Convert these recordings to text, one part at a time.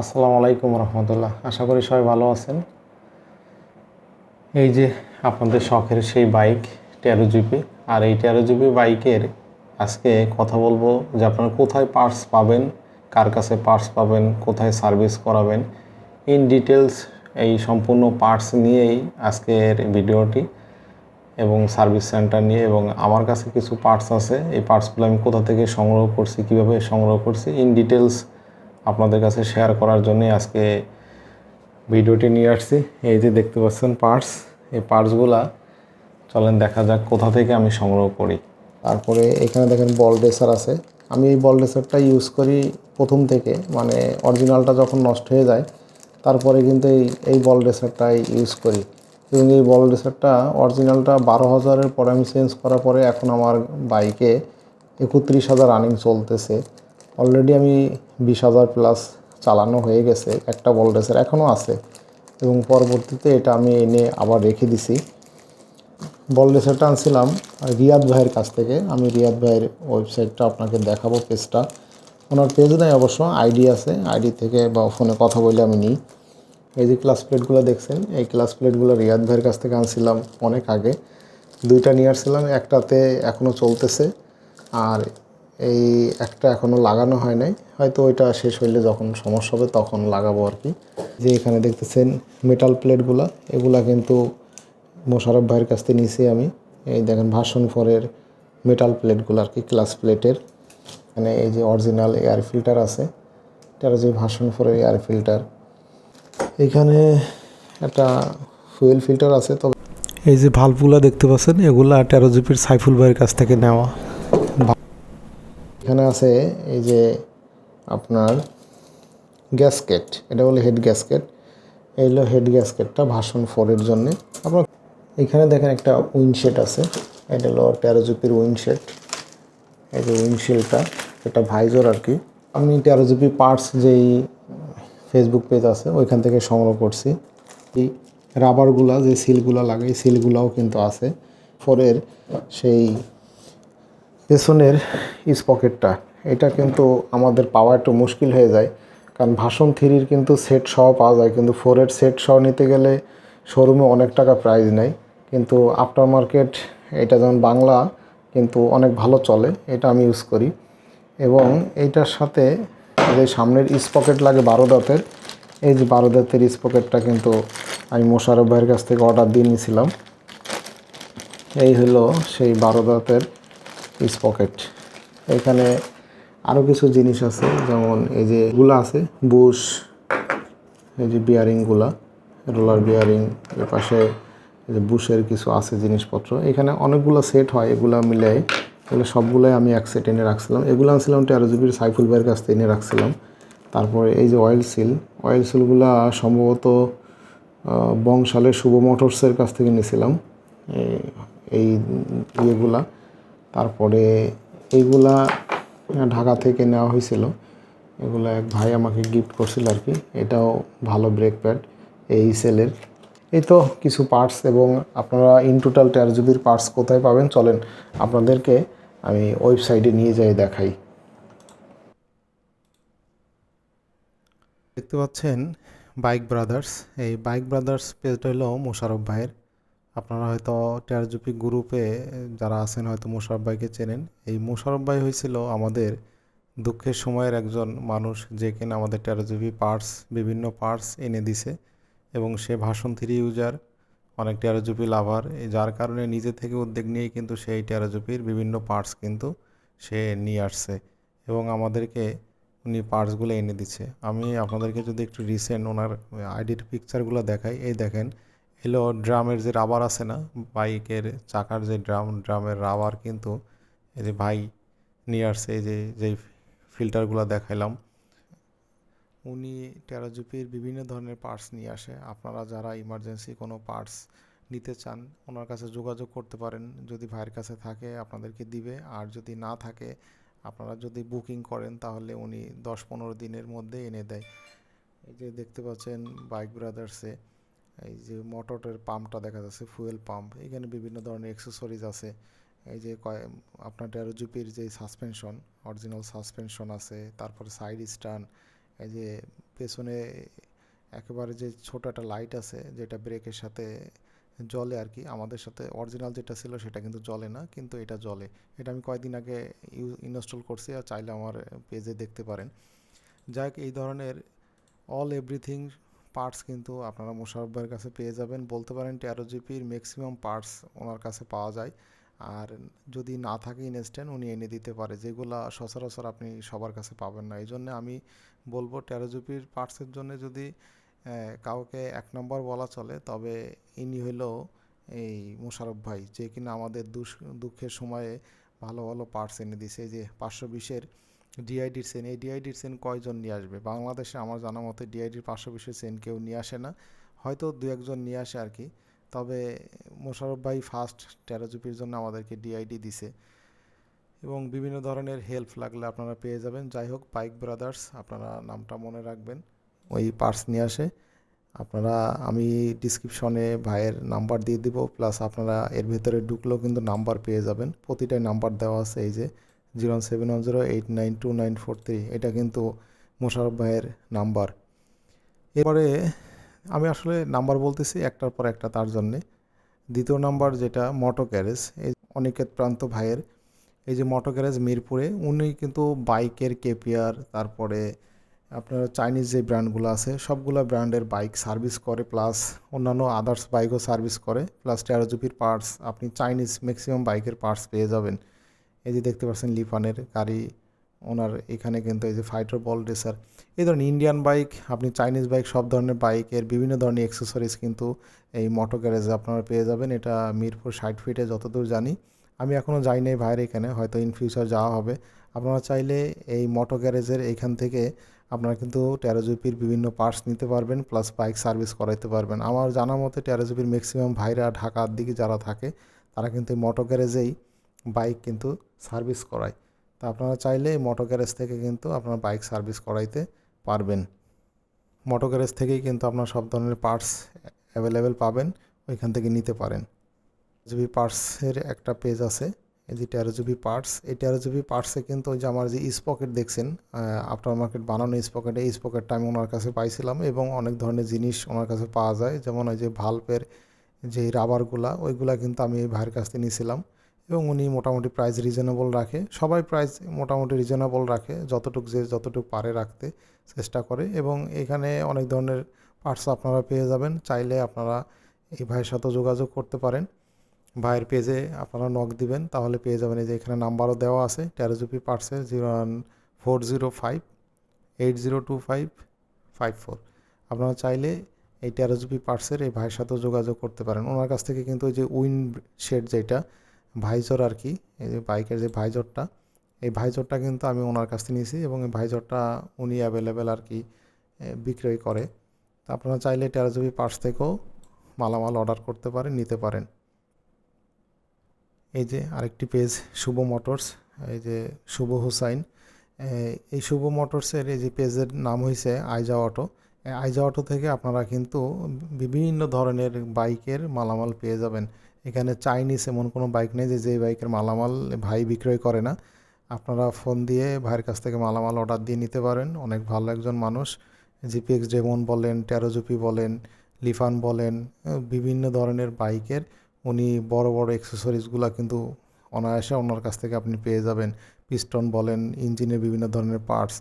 আসসালামু আলাইকুম রহমতুল্লাহ। আশা করি সবাই ভালো আছেন। এই যে আপনাদের শখের সেই বাইক টেরো জিপি, আর এই টেরো জিপি বাইকের আজকে কথা বলবো যে আপনারা কোথায় পার্টস পাবেন, কার কাছে পার্টস পাবেন, কোথায় সার্ভিস করাবেন, ইন ডিটেলস এই সম্পূর্ণ পার্টস নিয়েই আজকের ভিডিওটি এবং সার্ভিস সেন্টার নিয়ে। এবং আমার কাছে কিছু পার্টস আছে, এই পার্টসগুলো আমি কোথা থেকে সংগ্রহ করছি, কীভাবে সংগ্রহ করছি, ইন ডিটেলস আপনাদের কাছে শেয়ার করার জন্যে আজকে ভিডিওটি নিয়ে আসছি। এই যে দেখতে পাচ্ছেন পার্টস, এই পার্টসগুলা চলেন দেখা যাক কোথা থেকে আমি সংগ্রহ করি। তারপরে এখানে দেখেন বল রেসার আছে। আমি এই বল রেসারটা ইউজ করি প্রথম থেকে, মানে অরিজিনালটা যখন নষ্ট হয়ে যায় তারপরে কিন্তু এই বল রেসারটাই ইউজ করি। এবং এই বল রেসারটা অরিজিনালটা 12,000-এর পরে আমি চেঞ্জ করার পরে এখন আমার বাইকে 31,000 রানিং চলতেছে। অলরেডি আমি 20,000 প্লাস চালানো হয়ে গেছে। একটা বল রেসার এখনও আছে এবং পরবর্তীতে এটা আমি এনে আবার রেখে দিছি। বল রেসারটা আনছিলাম রিয়াদ ভাইয়ের কাছ থেকে। আমি রিয়াদ ভাইয়ের ওয়েবসাইটটা আপনাকে দেখাবো, পেজটা। ওনার পেজ নেই অবশ্য, আইডি আছে, আইডি থেকে বা ফোনে কথা বলে আমি নিই। এই যে ক্লাস প্লেটগুলো দেখছেন, এই ক্লাস প্লেটগুলো রিয়াদ ভাইয়ের কাছ থেকে আনছিলাম অনেক আগে। দুইটা নিয়ে আসছিলাম, একটাতে এখনও চলতেছে আর এই একটা এখনও লাগানো হয় নাই, হয়তো ওইটা শেষ হইলে যখন সমস্যা হবে তখন লাগাবো আর কি। যে এখানে দেখতেছেন মেটাল প্লেটগুলা, এগুলা কিন্তু মোশারফ ভাইয়ের কাছ থেকে নিয়েছি আমি। এই দেখেন ভার্সন 4-এর মেটাল প্লেটগুলো আর কি, ক্লাস প্লেটের। এখানে এই যে অরিজিনাল এয়ার ফিল্টার আছে, এটার যে ভার্সন 4-এর এয়ার ফিল্টার। এখানে একটা ফুয়েল ফিল্টার আছে। তবে এই যে ভালভগুলো দেখতে পাচ্ছেন, এগুলা টেরো জিপির সাইফুল ভাইয়ের কাছ থেকে নেওয়া। এখানে আছে এই যে আপনার গ্যাসকেট, এটা হলো হেড গ্যাসকেট। এই হলো হেড গ্যাসকেটটা ভার্সন 4-এর জন্যে। আপনার এখানে দেখেন একটা উইন্ডশেড আছে, এটা হলো টেরো জিপির উইন্ডশেড। এই যে উইন্ডশিল্ডটা, এটা ভাইজর আর কি। আমি টেরো জিপি পার্টস যেই ফেসবুক পেজ আছে ওইখান থেকে সংগ্রহ করছি। এই রাবারগুলা যে সিলগুলা লাগে, এই সিলগুলাও কিন্তু আছে। 4-এর সেই পেছনের স্পকেটটা, এটা কিন্তু আমাদের পাওয়া একটু মুশকিল হয়ে যায়, কারণ ভার্সন 3-র কিন্তু সেট সহ পাওয়া যায়, কিন্তু 4-এর সেট সহ নিতে গেলে শোরুমে অনেক টাকা প্রাইস নেয়। কিন্তু আফটার মার্কেট এটা যেমন বাংলা কিন্তু অনেক ভালো চলে, এটা আমি ইউজ করি। এবং এইটার সাথে যে সামনের স্পকেট লাগে 12 দাঁতের, এই যে 12 দাঁতের স্পকেটটা কিন্তু আমি মোশারফ ভাইয়ের কাছ থেকে অর্ডার দিয়ে নিয়েছিলাম। এই হলো সেই 12 দাঁতের স্পকেট। এখানে আরও কিছু জিনিস আছে, যেমন এই যে গুলা আছে বুশ, এই যে বিয়ারিংগুলা, রোলার বিয়ারিং, এর পাশে এই যে বুশের কিছু আছে জিনিসপত্র। এখানে অনেকগুলো সেট হয়, এগুলো মিলে এগুলো সবগুলোই আমি এক সেট এনে রাখছিলাম। এগুলো আনছিলাম টেরো জিপির সাইফুল ভাইয়ের কাছ থেকে এনে রাখছিলাম। তারপরে এই যে অয়েল সিলগুলা সম্ভবত বংশালের শুভ মোটরসের কাছ থেকে নিয়েছিলাম এই ইয়েগুলা। তারপরে এইগুলা ঢাকা থেকে নেওয়া হয়েছিল, এগুলো এক ভাই আমাকে গিফট করছিল আর কি। এটাও ভালো ব্রেক প্যাড এই সেলের। এই তো কিছু পার্টস। এবং আপনারা ইন টোটাল টেরো জিপির পার্টস কোথায় পাবেন চলেন আপনাদেরকে আমি ওয়েবসাইটে নিয়ে যাই দেখাই। দেখতে পাচ্ছেন বাইক ব্রাদার্স, এই বাইক ব্রাদার্স পেজটা হলো মোশারফ ভাইয়ের। আপনারা হয়তো টেরো জিপি গ্রুপে যারা আছেন হয়তো মোশারফ ভাইকে চেনেন। এই মোশারফ ভাই হয়েছিল আমাদের দুঃখের সময়ের একজন মানুষ, যে কিনা আমাদের টেরো জিপি পার্টস, বিভিন্ন পার্টস এনে দিছে। এবং সে ভার্সন 3 ইউজার, অনেক টেরো জিপি লাভার, যার কারণে নিজে থেকে উদ্যোগ নিয়েই কিন্তু সেই টেরো জিপির বিভিন্ন পার্টস কিন্তু সে নিয়ে আসছে এবং আমাদেরকে উনি পার্টসগুলো এনে দিচ্ছে। আমি আপনাদেরকে যদি একটু রিসেন্ট ওনার আইডির পিকচারগুলো দেখাই, এই দেখেন এলো ড্রামের যে রাবার আছে না, বাইকের চাকার যে ড্রামের রাবার কিন্তু এই যে ভাই নিয়ে আসছে। এই যে যেই ফিল্টারগুলো দেখাইলাম, উনি টেরো জিপির বিভিন্ন ধরনের পার্টস নিয়ে আসে। আপনারা যারা ইমার্জেন্সি কোনো পার্টস নিতে চান ওনার কাছে যোগাযোগ করতে পারেন। যদি ভাইয়ের কাছে থাকে আপনাদেরকে দিবে, আর যদি না থাকে আপনারা যদি বুকিং করেন তাহলে উনি 10-15 দিনের মধ্যে এনে দেয়। এই যে দেখতে পাচ্ছেন বাইক ব্রাদার্সে এই যে মোটরের পাম্পটা দেখা যাচ্ছে, ফুয়েল পাম্প, এখানে বিভিন্ন ধরনের অ্যাক্সেসরিজ আছে। এই যে আপনার টেরো জিপির যে সাসপেনশন, অরিজিনাল সাসপেনশন আছে, তারপরে সাইড স্ট্যান্ড, এই যে পেছনে একেবারে যে ছোট একটা লাইট আছে যেটা ব্রেকের সাথে জ্বলে আর কি, আমাদের সাথে অরিজিনাল যেটা ছিল সেটা কিন্তু জ্বলে না, কিন্তু এটা জ্বলে। এটা আমি কয়েকদিন আগে ইনস্টল করছি, আর চাইলে আমার পেজে দেখতে পারেন। যাই হোক, এই ধরনের অল এভরিথিং পার্টস কিন্তু আপনারা মোশাররফ ভাইয়ের কাছে পেয়ে যাবেন। বলতে পারেন 13 জিবির ম্যাক্সিমাম পার্টস ওনার কাছে পাওয়া যায়। আর যদি না থাকে ইনস্ট্যান্ট, উনি এনে দিতে পারে, যেগুলো সচরাচর আপনি সবার কাছে পাবেন না। এই জন্য আমি বলবো 13 জিবির পার্টসের জন্য যদি কাউকে এক নম্বর বলা চলে, তবে ইনি হইল এই মোশাররফ ভাই, যে কিনা আমাদের দুঃখের সময়ে ভালো ভালো পার্টস এনে দিছে। এই যে 520-এর ডিআইডির সেন, এই ডিআইডির সেন কয়জন নিয়ে আসবে বাংলাদেশে? আমার জানা মতে ডিআইডির 520-এর সেন কেউ নিয়ে আসে না, হয়তো দু একজন নিয়ে আসে আর কি। তবে মোশাররফ ভাই ফার্স্ট 13 জিবির জন্য আমাদেরকে ডিআইডি দিছে, এবং বিভিন্ন ধরনের হেল্প লাগলে আপনারা পেয়ে যাবেন। যাই হোক, বাইক ব্রাদার্স আপনারা নামটা মনে রাখবেন, ওই পার্টস নিয়ে আসে আপনারা। আমি ডিসক্রিপশনে ভাইয়ের নাম্বার দিয়ে দিব, প্লাস আপনারা এর ভেতরে ঢুকলেও কিন্তু নাম্বার পেয়ে যাবেন। প্রতিটাই নাম্বার দেওয়া আছে, এই যে 07108929943, এটা কিন্তু মোশাররফ ভাইয়ের নাম্বার। এরপরে আমি আসলে নাম্বার বলতেছি একটার পর একটা তার জন্যে। দ্বিতীয় নাম্বার যেটা মোটো গ্যারেজ, এই অনিকেত প্রান্ত ভাইয়ের, এই যে মোটো গ্যারেজ মিরপুরে, উনি কিন্তু বাইকের কেপিআর, তারপরে আপনার চাইনিজ যে ব্র্যান্ডগুলো আছে সবগুলো ব্র্যান্ডের বাইক সার্ভিস করে, প্লাস অন্যান্য আদার্স বাইকও সার্ভিস করে, প্লাস 13 জিবির পার্টস আপনি চাইনিজ ম্যাক্সিমাম বাইকের পার্টস পেয়ে যাবেন। এই যে দেখতে পাচ্ছেন লিফানের গাড়ি, ওনার এখানে কিন্তু এই যে ফাইটার বল রেসার, এই ধরনের ইন্ডিয়ান বাইক, আপনি চাইনিজ বাইক, সব ধরনের বাইকের বিভিন্ন ধরনের অ্যাক্সেসরিজ কিন্তু এই মোটো গ্যারেজে আপনারা পেয়ে যাবেন। এটা মিরপুর 60 ফিটে যতদূর জানি। আমি এখনও যাই নাই ভাইয়ের এখানে, হয়তো ইন ফিউচার যাওয়া হবে। আপনারা চাইলে এই মোটো গ্যারেজের এইখান থেকে আপনারা কিন্তু 13 জিবির বিভিন্ন পার্টস নিতে পারবেন, প্লাস বাইক সার্ভিস করাইতে পারবেন। আমার জানা মতে 13 জিবির ম্যাক্সিমাম ভাইরা ঢাকার দিকে যারা থাকে, তারা কিন্তু এই মোটো গ্যারেজেই বাইক কিন্তু সার্ভিস করায়। তা আপনারা চাইলে এই মোটো গ্যারেজ থেকে কিন্তু আপনার বাইক সার্ভিস করাইতে পারবেন। মোটো গ্যারেজ থেকেই কিন্তু আপনার সব ধরনের পার্টস অ্যাভেলেবেল পাবেন, ওইখান থেকে নিতে পারেন। জিবি পার্টসের একটা পেজ আছে, এই যে 13 জিবি পার্টস, এই 13 জিবি পার্টসে কিন্তু ওই যে আমার যে স্পকেট দেখছেন, আফটার মার্কেট বানানো স্পকেট, এই স্পকেটটা আমি ওনার কাছে পাইছিলাম, এবং অনেক ধরনের জিনিস ওনার কাছে পাওয়া যায়, যেমন ওই যে ভাল্বের যে রাবারগুলা, ওইগুলা কিন্তু আমি এই ভাইয়ের কাছ থেকে নিয়েছিলাম। এবং উনি মোটামুটি প্রাইস রিজনেবল রাখে, সবাই প্রাইস মোটামুটি রিজনেবল রাখে, যতটুকু পারে রাখতে চেষ্টা করে। এবং এখানে অনেক ধরনের পার্টস আপনারা পেয়ে যাবেন, চাইলে আপনারা এই ভাইয়ের সাথে যোগাযোগ করতে পারেন। ভাইয়ের পেজে আপনারা নক দিবেন, তাহলে পেয়ে যাবেন। এই যে এখানে নাম্বারও দেওয়া আছে 13 জিবি পার্টসের, 01405802554। আপনারা চাইলে এই 13 জিবি পার্টসের এই ভাইয়ের সাথেও যোগাযোগ করতে পারেন। ওনার কাছ থেকে কিন্তু ওই যে উইন্ড শেড যেটা ভাইজর আর কি, এই যে বাইকের যে ভাইজরটা, এই ভাইজরটা কিন্তু আমি ওনার কাছ থেকে নিয়েছি, এবং এই ভাইজরটা উনি অ্যাভেলেবেল আর কি বিক্রয় করে। তা আপনারা চাইলে 13 জিবি পার্টস থেকেও মালামাল অর্ডার করতে পারেন, নিতে পারেন। এই যে আরেকটি পেজ, শুভ মোটরস, এই যে শুভ হুসাইন, এই শুভ মোটরসের এই যে পেজের নাম হয়েছে আইজা অটো। আইজা অটো থেকে আপনারা কিন্তু বিভিন্ন ধরনের বাইকের মালামাল পেয়ে যাবেন। এখানে চাইনিজ এমন কোনো বাইক নেই যে বাইকের মালামাল ভাই বিক্রয় করে না। আপনারা ফোন দিয়ে ভাইয়ের কাছ থেকে মালামাল অর্ডার দিয়ে নিতে পারেন। অনেক ভালো একজন মানুষ। জিপিএক্স ডেমন বলেন, 13 জিবি বলেন, লিফান বলেন, বিভিন্ন ধরনের বাইকের উনি বড় বড় অ্যাক্সেসরিজগুলো কিন্তু অনায়াসে ওনার কাছ থেকে আপনি পেয়ে যাবেন। পিস্টন বলেন, ইঞ্জিনের বিভিন্ন ধরনের পার্টস,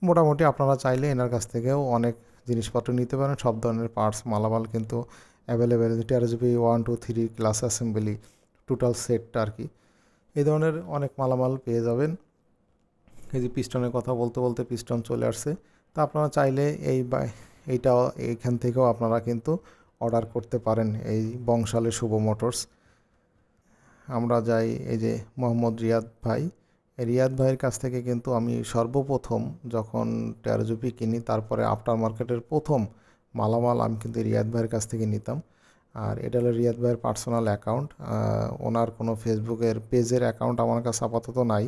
মোটামুটি আপনারা চাইলে এনার কাছ থেকেও অনেক জিনিসপত্র নিতে পারেন। সব ধরনের পার্টস মালামাল কিন্তু available. 13 GB 1 2 3 class assembly total সেটটা আর কি, এই ধরনের অনেক মালামাল পেয়ে যাবেন। এই যে পিস্টনের কথা বলতে বলতে পিস্টন চলে আসছে। তা আপনারা চাইলে এইটাও এইখান থেকেও আপনারা কিন্তু অর্ডার করতে পারেন, এই বংশালে শুভ মোটরস। আমরা যাই এই যে মোহাম্মদ রিয়াদ ভাই, এই রিয়াদ ভাইয়ের কাছ থেকে কিন্তু আমি সর্বপ্রথম যখন 13 জিবি কিনি, তারপরে আফটার মার্কেটের প্রথম মালামাল আমি কিন্তু রিয়াদ ভাইয়ের কাছ থেকে নিতাম। আর এটা হলো রিয়াদ ভাইয়ের পার্সোনাল অ্যাকাউন্ট। ওনার কোনো ফেসবুকের পেজের অ্যাকাউন্ট আমার কাছে আপাতত নাই,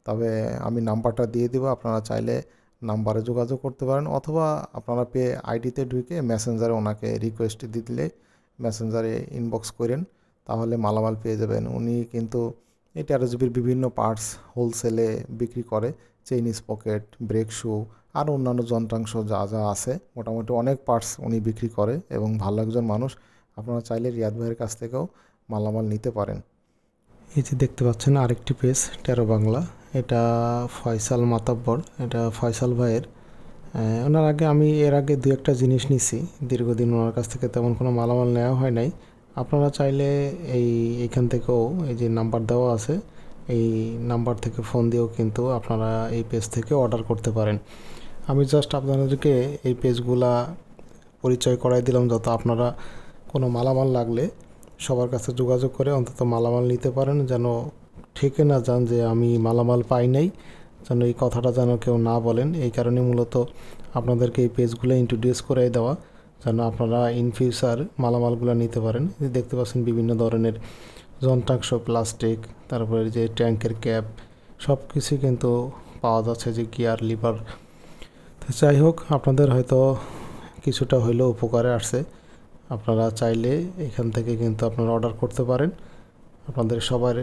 তবে আমি নাম্বারটা দিয়ে দিব, আপনারা চাইলে নাম্বারে যোগাযোগ করতে পারেন, অথবা আপনারা আইডিতে ঢুকে মেসেঞ্জারে ওনাকে রিকোয়েস্ট দিলে মেসেঞ্জারে ইনবক্স করেন, তাহলে মালামাল পেয়ে যাবেন। উনি কিন্তু এই 13 জিবির বিভিন্ন পার্টস হোলসেলে বিক্রি করে, চেইন স্পকেট, ব্রেক শু, আর অন্যান্য যন্ত্রাংশ যা যা আছে মোটামুটি অনেক পার্টস উনি বিক্রি করে এবং ভালো একজন মানুষ। আপনারা চাইলে রিয়াদ ভাইয়ের কাছ থেকেও মালামাল নিতে পারেন। এই যে দেখতে পাচ্ছেন আরেকটি পেজ টেরো বাংলা, এটা ফয়সাল মাতাব্বর, এটা ফয়সাল ভাইয়ের। ওনার আগে আমি এর আগে দু একটা জিনিস নিছি, দীর্ঘদিন ওনার কাছ থেকে তেমন কোনো মালামাল নেওয়া হয় নাই। আপনারা চাইলে এইখান থেকেও এই যে নাম্বার দেওয়া আছে, এই নাম্বার থেকে ফোন দিয়েও কিন্তু আপনারা এই পেজ থেকে অর্ডার করতে পারেন। আমি জাস্ট আপনাদেরকে এই পেজগুলা পরিচয় করাই দিলাম, যত আপনারা কোনো মালামাল লাগলে সবার কাছে যোগাযোগ করে অন্তত মালামাল নিতে পারেন, যেন ঠেকে না যান যে আমি মালামাল পাই নাই, যেন এই কথাটা যেন কেউ না বলেন। এই কারণে মূলত আপনাদেরকে এই পেজগুলো ইন্ট্রোডিউস করে দেওয়া, যেন আপনারা ইন ফিউচার মালামালগুলো নিতে পারেন। দেখতে পাচ্ছেন বিভিন্ন ধরনের যন্ত্রাংশ, প্লাস্টিক, তারপরে যে ট্যাঙ্কের ক্যাপ, সব কিছু কিন্তু পাওয়া যাচ্ছে, যে গিয়ার, লিভার। তো যাই হোক, আপনাদের হয়তো কিছুটা হইলেও উপকারে আসছে। আপনারা চাইলে এখান থেকে কিন্তু আপনারা অর্ডার করতে পারেন। আপনাদের সবার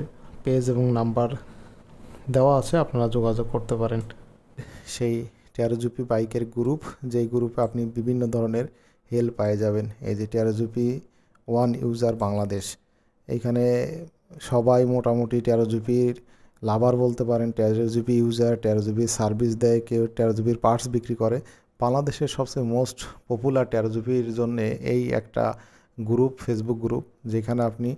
পেজ এবং নাম্বার দেওয়া আছে, আপনারা যোগাযোগ করতে পারেন। সেই টেরোজুপি বাইকের গ্রুপ, যেই গ্রুপে আপনি বিভিন্ন ধরনের হেল্প পেয়ে যাবেন। এই যে টেরোজুপি ওয়ান ইউজার বাংলাদেশ, এইখানে সবাই মোটামুটি টেরোজুপির লাভার বলতে পারেন। টেরোজুপি ইউজার, টেরোজুপির সার্ভিস দেয়, কেউ টেরোজুপির পার্টস বিক্রি করে। বাংলাদেশের সবচেয়ে মোস্ট পপুলার টেরোজুপির জন্যে এই একটা গ্রুপ, ফেসবুক গ্রুপ, যেখানে আপনি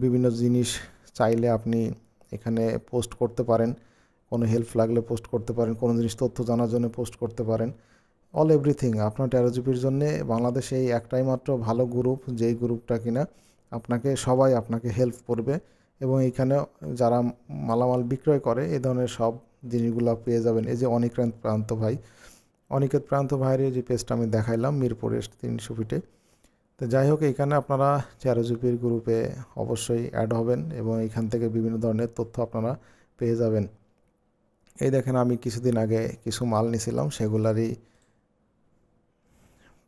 বিভিন্ন জিনিস চাইলে আপনি এখানে পোস্ট করতে পারেন, কোনো হেল্প লাগলে পোস্ট করতে পারেন, কোনো জিনিস তথ্য জানার জন্য পোস্ট করতে পারেন। অল এভরিথিং আপনার টেরোজুপির জন্যে বাংলাদেশে এই একটাই মাত্র ভালো গ্রুপ, যেই গ্রুপটা কিনা সবাই আপনাকে হেল্প করবে। এবং এইখানে যারা মালামাল বিক্রয় করে এই ধরনের সব জিনিসগুলো পেয়ে যাবেন। এই যে অনিকেত প্রান্ত ভাইয়ের যে পেজটা আমি দেখাইলাম মিরপুরের 300 ফিটে। তো যাই হোক, এখানে আপনারা টেরোজুপির গ্রুপে অবশ্যই অ্যাড হবেন এবং এখান থেকে বিভিন্ন ধরনের তথ্য আপনারা পেয়ে যাবেন। এই দেখেন, আমি কিছুদিন আগে কিছু মাল নিয়েছিলাম, সেগুলারই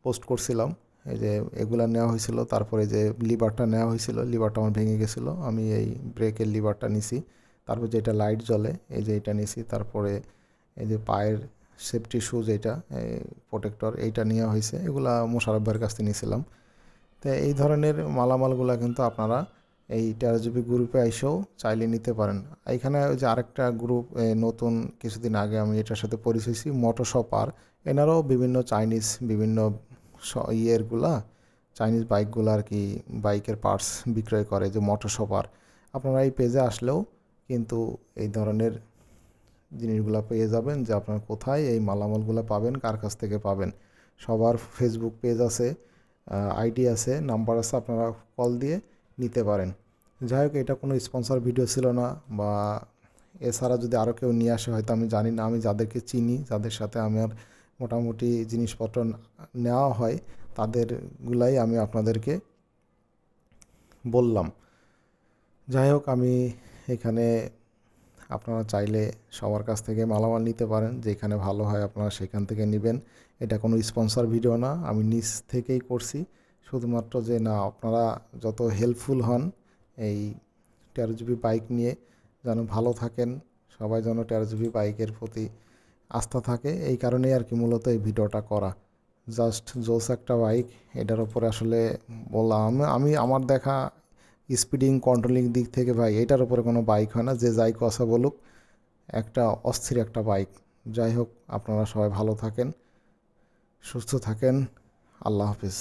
পোস্ট করছিলাম। এই যে এগুলা নেওয়া হয়েছিল, তারপরে যে লিভারটা নেওয়া হয়েছিল, লিভারটা আমার ভেঙে গেছিলো, আমি এই ব্রেকের লিভারটা নিছি। তারপর যেটা লাইট জ্বলে এই যে এটা নিছি। তারপরে এই যে পায়ের সেফটি শুজ, এইটা প্রোটেক্টর, এইটা নেওয়া হয়েছে। এগুলা মোশারফ ভাইয়ের কাছ থেকে নিয়েছিলাম। তো এই ধরনের মালামালগুলো কিন্তু আপনারা এই টেরোজুপি গ্রুপে এসেও চাইলে নিতে পারেন। এইখানে ওই যে আরেকটা গ্রুপ নতুন কিছুদিন আগে আমি এটার সাথে পরিচয় হয়েছি, মোটোশপার। এনারাও বিভিন্ন চাইনিজ বিভিন্ন চাইনিজ বাইকগুলো আর কি, বাইকের পার্টস বিক্রয় করে, যে মোটোশপার। আপনারা এই পেজে আসলেও কিন্তু এই ধরনের জিনিসগুলো পেয়ে যাবেন, যে আপনারা কোথায় এই মালামালগুলো পাবেন, কার কাছ থেকে পাবেন। সবার ফেসবুক পেজ আছে, আইডি আছে, নাম্বার আছে, আপনারা কল দিয়ে নিতে পারেন। যাই হোক, এটা কোনো স্পন্সর ভিডিও ছিল না, বা এছাড়া যদি আরও কেউ নিয়ে আসে হয়তো আমি জানি না। আমি যাদেরকে চিনি, যাদের সাথে আমার মোটামুটি জিনিসপত্র নেওয়া হয়, তাদেরগুলাই আমি আপনাদেরকে বললাম। যাই হোক, আমি এখানে আপনারা চাইলে সবার কাছ থেকে মালামাল নিতে পারেন, যেখানে ভালো হয় আপনারা সেখান থেকে নেবেন। এটা কোনো স্পন্সর ভিডিও না, আমি নিজ থেকেই করছি, শুধুমাত্র যে না আপনারা যত হেল্পফুল হন এই টেরোজুপি বাইক নিয়ে, যেন ভালো থাকেন, সবাই যেন টেরোজুপি বাইকের প্রতি আস্থা থাকে, এই কারণেই আর কি মূলত এই ভিডিওটা করা। জাস্ট জোস একটা বাইক, এটার ওপরে আসলে বললাম আমি আমার দেখা স্পিডিং কন্ট্রোলিং দিক থেকে ভাই এটার উপরে কোনো বাইক হয় না, যে যাই কথা বলুক, একটা অস্থির একটা বাইক। যাই হোক, আপনারা সবাই ভালো থাকেন, সুস্থ থাকেন, আল্লাহ হাফিজ।